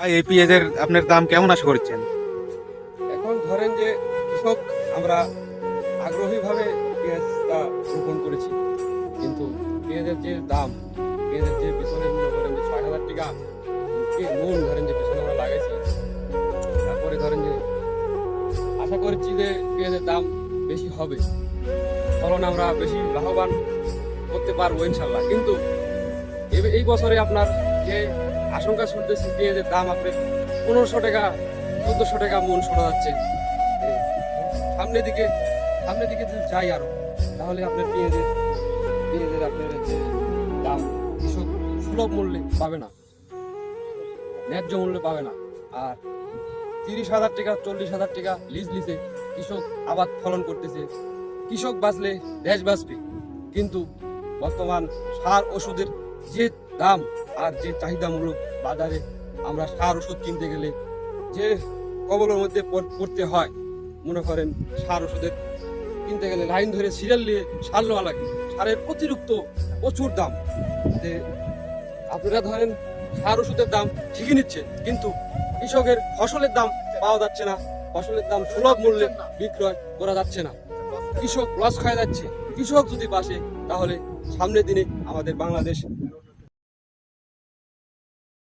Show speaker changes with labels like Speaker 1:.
Speaker 1: ভাই এই পেঁয়াজের আপনার দাম কেমন আশা করছেন?
Speaker 2: এখন ধরেন যে কৃষক আমরা আগ্রহীভাবে পেঁয়াজটা রোপণ করেছি, কিন্তু পেঁয়াজের যে দাম, পেঁয়াজের যে পিছনে মনে করেন যে ৬,০০০ টাকা মন ধরেন যে পিছনে আমরা লাগাইছি, তারপরে ধরেন যে আশা করছি যে পেঁয়াজের দাম বেশি হবে, ফলন আমরা বেশি লাভবান করতে পারবো ইনশাল্লাহ। কিন্তু এই বছরে আপনার যে আশঙ্কা শুনতেছি পেঁয়াজের দাম আপনার ১৫০০ টাকা ১৪০০ টাকা মন শোনা যাচ্ছে। সামনের দিকে যদি যাই আরো, তাহলে আপনার পেঁয়াজের আপনার যে দাম কৃষক সুলভ মূল্যে পাবে না, ন্যায্য মূল্যে পাবে না। আর ৩০,০০০ টাকা ৪০,০০০ টাকা লিজে কৃষক আবাদ ফলন করতেছে। কৃষক বাঁচলে দেশ বাঁচবে, কিন্তু বর্তমান সার ওষুধের যে দাম আর যে চাহিদামূলক বাজারে আমরা সার ওষুধ কিনতে গেলে যে কবলের মধ্যে পড়তে হয়, মনে করেন সার ওষুধের কিনতে গেলে লাইন ধরে সিরিয়াল নিয়ে সার নেওয়া লাগে, সারের অতিরিক্ত প্রচুর দাম। যে আপনারা ধরেন সার ওষুধের দাম ঠিকই নিচ্ছে, কিন্তু কৃষকের ফসলের দাম পাওয়া যাচ্ছে না, ফসলের দাম সুলভ মূল্যে বিক্রয় করা যাচ্ছে না, কৃষক লস খায় যাচ্ছে। কৃষক যদি বাসে, তাহলে সামনের দিনে আমাদের বাংলাদেশ